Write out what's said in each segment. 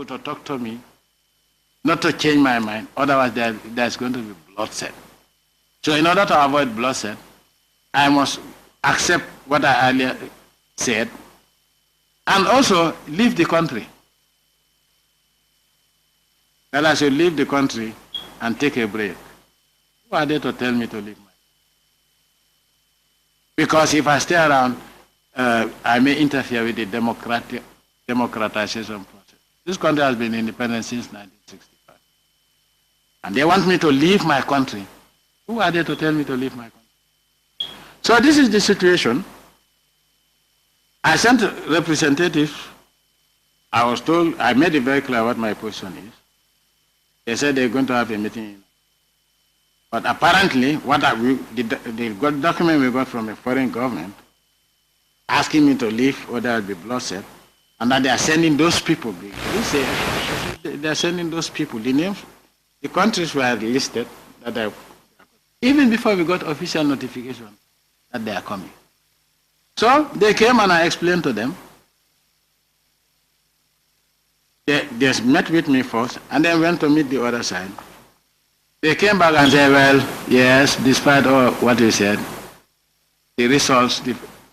to talk to me, not to change my mind, otherwise there's going to be bloodshed. So in order to avoid bloodshed, I must accept what I earlier said, and also leave the country. That I should leave the country and take a break. Who are they to tell me to leave my country? Because if I stay around, I may interfere with the democratization process. This country has been independent since 1965. And they want me to leave my country. Who are they to tell me to leave my country? So this is the situation. I sent representatives. I was told, I made it very clear what my position is. They said they're going to have a meeting. But apparently, the document we got from a foreign government asking me to leave or there will be bloodshed, and that they are sending those people. They are sending those people. The names, the countries were listed, that even before we got official notification that they are coming. So they came and I explained to them. They met with me first and then went to meet the other side. They came back and said, well, yes, despite all what we said, the results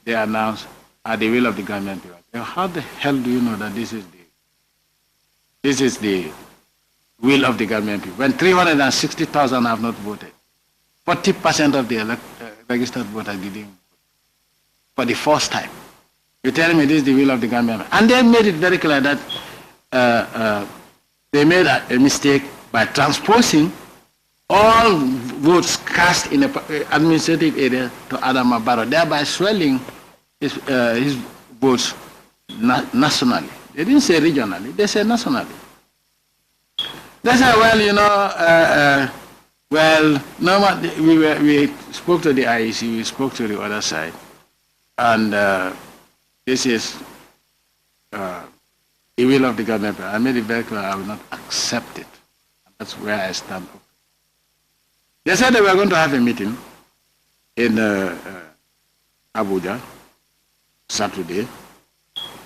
they announced are the will of the government. How the hell do you know that this is the will of the government people? When 360,000 have not voted, 40% of the registered voters didn't vote for the first time. You tell me this is the will of the government. And they made it very clear that they made a mistake by transposing all votes cast in an administrative area to Adama Barrow, thereby swelling his votes nationally. They didn't say regionally, they said nationally. They said, well, you know, we spoke to the IEC, we spoke to the other side, and this is the will of the government. I made it very clear I will not accept it. And that's where I stand. They said they were going to have a meeting in Abuja Saturday,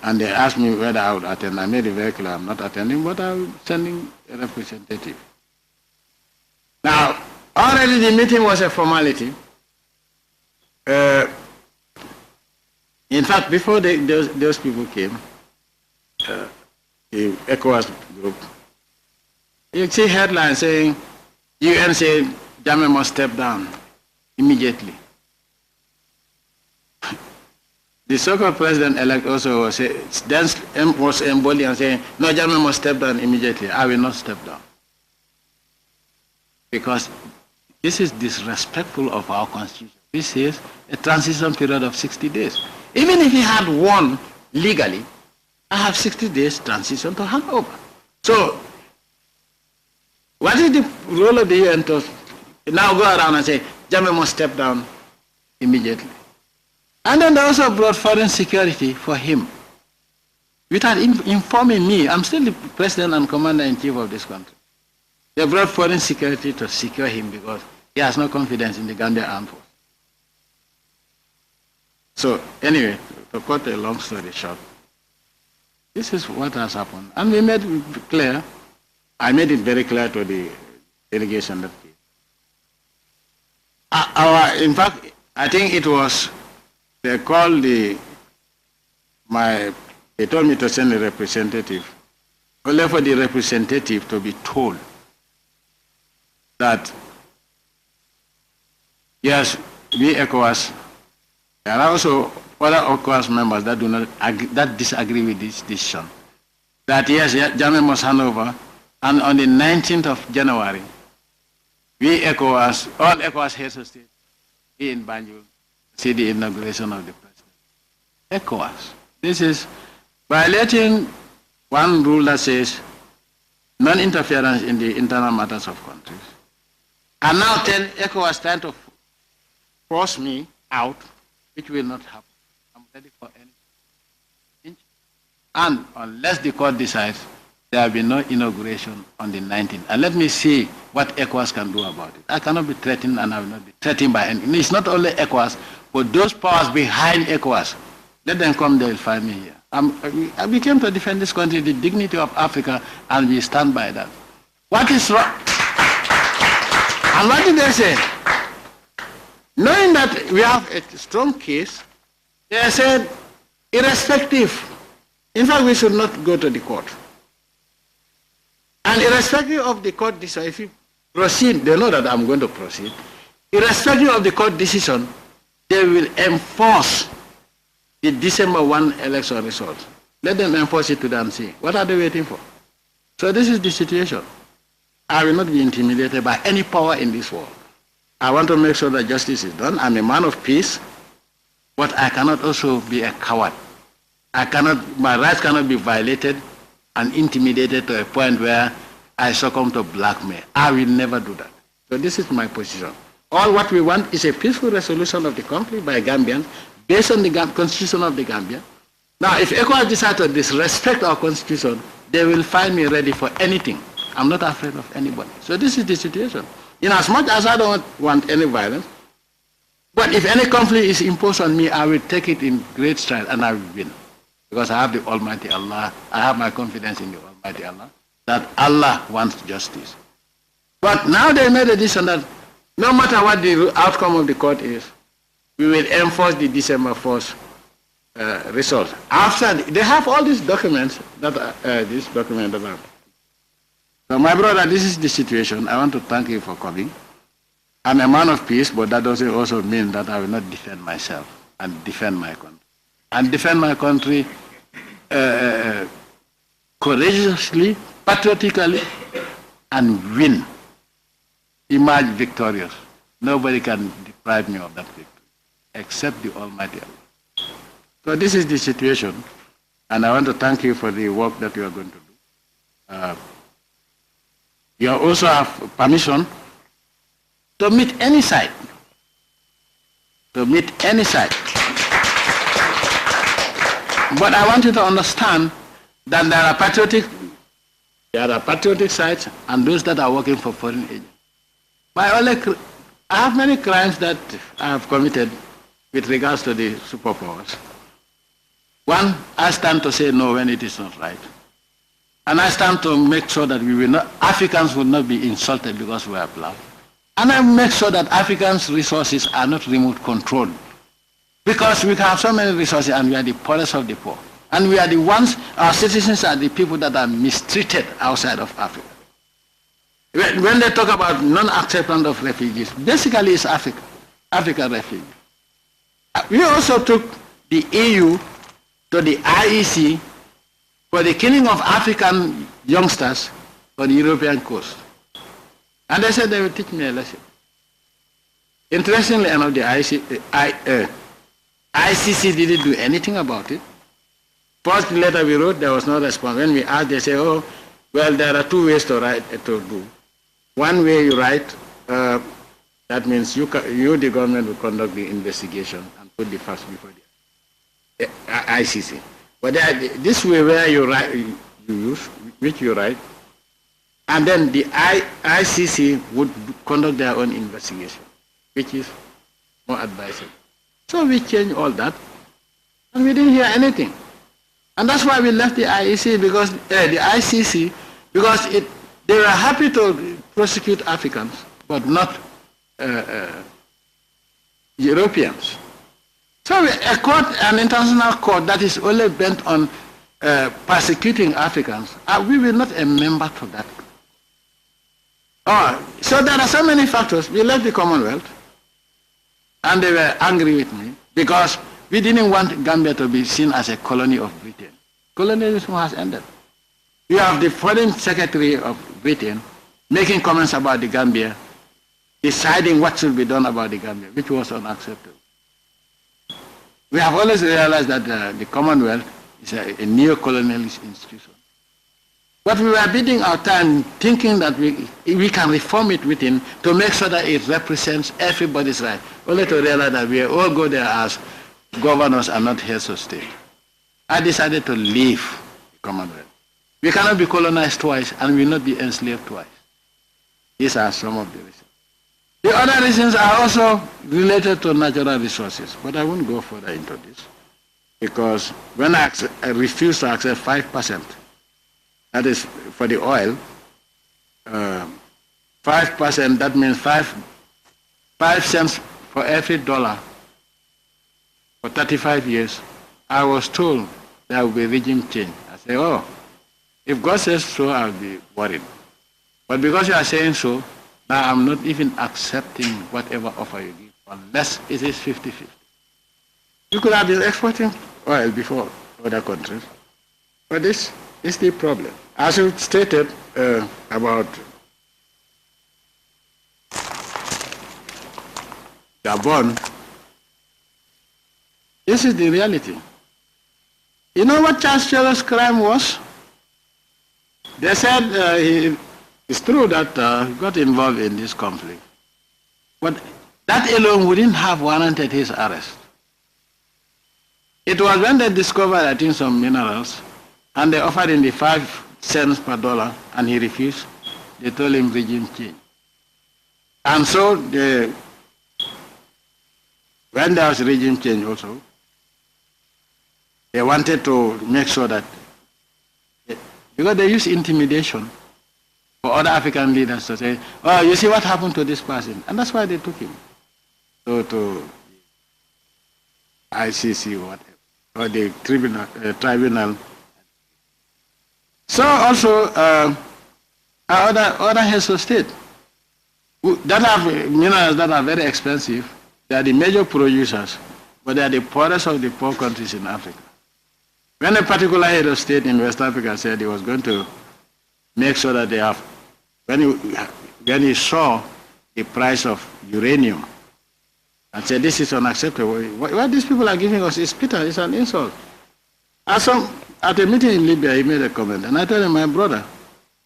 and they asked me whether I would attend. I made it very clear I'm not attending, but I'm sending a representative. Now, already the meeting was a formality. In fact, before those people came, the ECOWAS group, you see headlines saying, UN said Jammeh must step down immediately. The so-called president-elect also was embodied and saying, no, Jammeh must step down immediately. I will not step down. Because this is disrespectful of our constitution. This is a transition period of 60 days. Even if he had won legally, I have 60 days transition to hand over. So, what is the role of the UN to now go around and say, Jammeh must step down immediately? And then they also brought foreign security for him, without informing me. I'm still the president and commander-in-chief of this country. They brought foreign security to secure him because he has no confidence in the Gambia Armed Force. So anyway, to cut a long story short, this is what has happened. And we made it clear, I made it very clear to the delegation that came. In fact, I think it was, they called they told me to send a representative, only for the representative to be told that, yes, we ECOWAS, there are also other ECOWAS members that do not that disagree with this decision. That yes, Jammeh must hand over, and on the 19th of January, we ECOWAS, all ECOWAS heads of state, be in Banjul, see the inauguration of the president. ECOWAS. This is violating one rule that says non-interference in the internal matters of countries. And now ECOWAS trying to force me out, which will not happen. I'm ready for anything. And unless the court decides, there will be no inauguration on the 19th. And let me see what ECOWAS can do about it. I cannot be threatened, and I will not be threatened by anything. It's not only ECOWAS, but those powers behind ECOWAS. Let them come, they will find me here. We came to defend this country, the dignity of Africa, and we stand by that. What is wrong? And what did they say? Knowing that we have a strong case, they said, irrespective, in fact, we should not go to the court. And irrespective of the court decision, if you proceed, they know that I'm going to proceed. Irrespective of the court decision, they will enforce the December 1 election result. Let them enforce it to them and see. What are they waiting for? So this is the situation. I will not be intimidated by any power in this world. I want to make sure that justice is done. I'm a man of peace, but I cannot also be a coward. My rights cannot be violated and intimidated to a point where I succumb to blackmail. I will never do that. So this is my position. All what we want is a peaceful resolution of the conflict by Gambians based on the constitution of the Gambia. Now, if ECOWAS decide to disrespect our constitution, they will find me ready for anything. I'm not afraid of anybody. So this is the situation. In as much as I don't want any violence, but if any conflict is imposed on me, I will take it in great stride and I will win. Because I have the Almighty Allah, I have my confidence in the Almighty Allah, that Allah wants justice. But now they made a decision that no matter what the outcome of the court is, we will enforce the December 1st result. After they have all these documents this document about. So my brother, this is the situation. I want to thank you for coming. I'm a man of peace, but that doesn't also mean that I will not defend myself and defend my country. And defend my country courageously, patriotically, and win. Emerge victorious. Nobody can deprive me of that victory, except the Almighty Allah. So this is the situation, and I want to thank you for the work that you are going to do. You also have permission to meet any side. To meet any side. But I want you to understand that there are patriotic sides and those that are working for foreign agents. I have many crimes that I have committed with regards to the superpowers. One, I stand to say no when it is not right. And I stand to make sure that Africans will not be insulted because we are black. And I make sure that Africans' resources are not remote controlled. Because we have so many resources and we are the poorest of the poor. And we are the ones, our citizens are the people that are mistreated outside of Africa. When they talk about non-acceptance of refugees, basically it's Africa refugee. We also took the EU to the IEC for the killing of African youngsters on the European coast. And they said they would teach me a lesson. Interestingly enough, the ICC didn't do anything about it. First letter we wrote, there was no response. When we asked, they say, oh, well, there are two ways to do. One way you write, that means you, the government, will conduct the investigation and put the facts before the ICC. But this way where you write, you use, which you write, and then the ICC would conduct their own investigation, which is more advisable. So we changed all that, and we didn't hear anything. And that's why we left the ICC because they were happy to prosecute Africans, but not Europeans. So a court, an international court that is only bent on persecuting Africans, we will not a member to that. So there are so many factors. We left the Commonwealth, and they were angry with me because we didn't want Gambia to be seen as a colony of Britain. Colonialism has ended. You have the Foreign Secretary of Britain making comments about the Gambia, deciding what should be done about the Gambia, which was unacceptable. We have always realized that the Commonwealth is a neo-colonialist institution. But we were bidding our time thinking that we can reform it within to make sure that it represents everybody's right, only to realize that we all go there as governors and not heads of state. I decided to leave the Commonwealth. We cannot be colonized twice and we will not be enslaved twice. These are some of the reasons. The other reasons are also related to natural resources, but I won't go further into this. because when I refused to accept 5%, that is for the oil, 5%, that means 5 cents for every dollar for 35 years. I was told there will be regime change. I say, oh, if God says so, I'll be worried. But because you are saying so, now I'm not even accepting whatever offer you give, unless it is 50-50. You could have been exporting oil before other countries, but this is the problem. As you stated about Gabon, this is the reality. You know what Charles Taylor's crime was? They said it's true that he got involved in this conflict, but that alone wouldn't have warranted his arrest. It was when they discovered, I think, some minerals, and they offered him the 5 cents per dollar, and he refused. They told him regime change. And so, when there was regime change also, they wanted to make sure that, because they use intimidation for other African leaders to say, oh, you see what happened to this person, and that's why they took him. So to ICC or whatever, or the tribunal. So also, other heads of state that have minerals that are very expensive, they are the major producers, but they are the poorest of the poor countries in Africa. When a particular head of state in West Africa said he was going to make sure that they have, when he saw the price of uranium, and said, this is unacceptable. What these people are giving us is bitter, it's an insult. At a meeting in Libya, he made a comment, and I told him, my brother,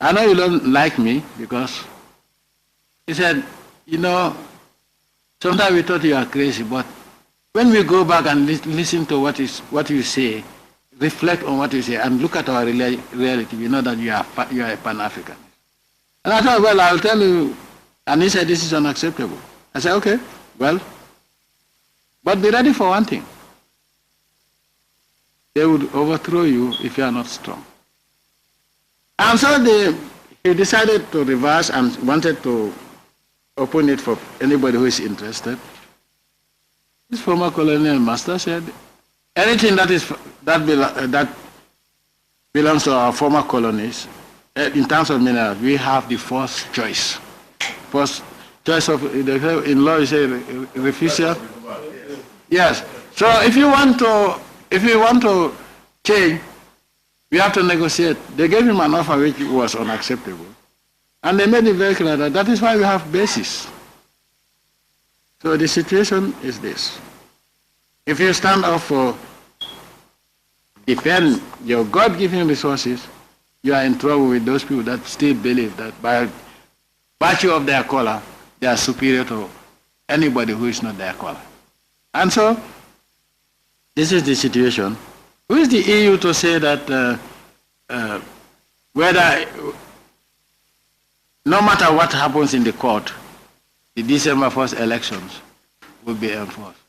I know you don't like me, because he said, you know, sometimes we thought you are crazy, but when we go back and listen to what you say, reflect on what you say, and look at our reality, we know that you are a Pan-African. And I thought, well, I'll tell you, and he said, this is unacceptable. I said, okay, well, but be ready for one thing. They would overthrow you if you are not strong. And so he decided to reverse and wanted to open it for anybody who is interested. His former colonial master said, anything that belongs to our former colonies, in terms of minerals, we have the first choice. First choice of, in law you say refusal. Yes. So if you want to change, we have to negotiate. They gave him an offer which was unacceptable. And they made it very clear that that is why we have basis. So the situation is this. If you stand up for defend your God-given resources, you are in trouble with those people that still believe that by virtue of their color, they are superior to anybody who is not their color. And so, this is the situation. Who is the EU to say that whether, no matter what happens in the court, the December 1st elections will be enforced?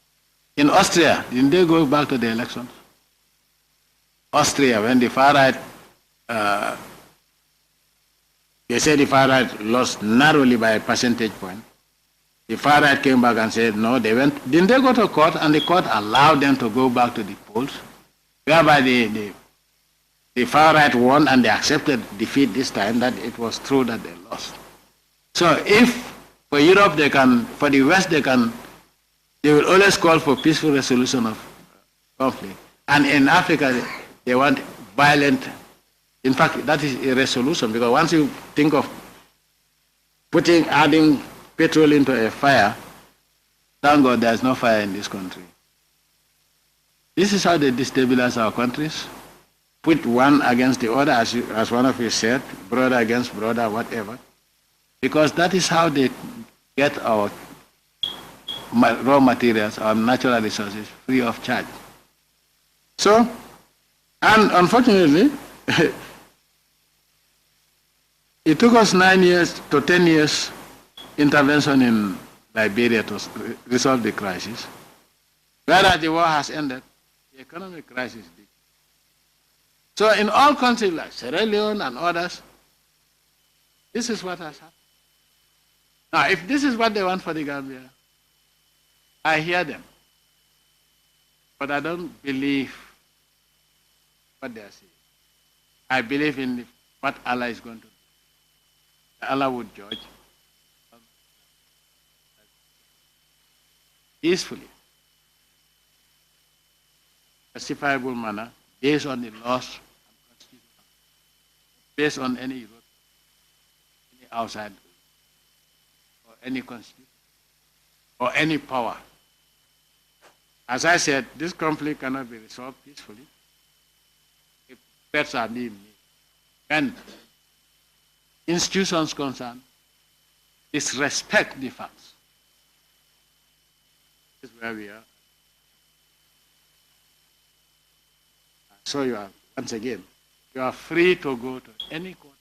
In Austria, didn't they go back to the elections? Austria, when the far right, they said the far right lost narrowly by a percentage point. The far right came back and said, no, didn't they go to court, and the court allowed them to go back to the polls, whereby the far right won and they accepted defeat this time, that it was true that they lost. So if for Europe for the West they will always call for peaceful resolution of conflict. And in Africa, they want violent, in fact, that is a resolution, because once you think of adding petrol into a fire, thank God there's no fire in this country. This is how they destabilize our countries. Put one against the other, as one of you said, brother against brother, whatever. Because that is how they get our raw materials, our natural resources, free of charge. So, and unfortunately, it took us 9 years to 10 years intervention in Liberia to resolve the crisis. Whereas the war has ended, the economic crisis. So in all countries like Sierra Leone and others, this is what has happened. Now, if this is what they want for the Gambia, I hear them. But I don't believe what they are saying. I believe in what Allah is going to do. Allah would judge peacefully, justifiable manner, based on the laws and constitution, based on any outside or any constitution or any power. As I said, this conflict cannot be resolved peacefully if threats are being made. When institutions concerned disrespect the facts. This is where we are. So you are, once again, you are free to go to any court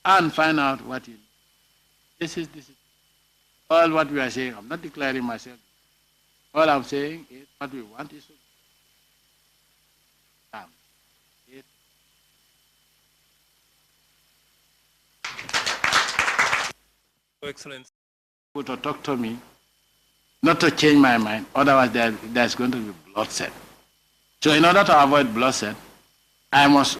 and find out what you need. This is all what we are saying. I'm not declaring myself. All I'm saying is what we want is to come. Excellent. To talk to me, not to change my mind, otherwise there's going to be bloodshed. So in order to avoid bloodshed, I must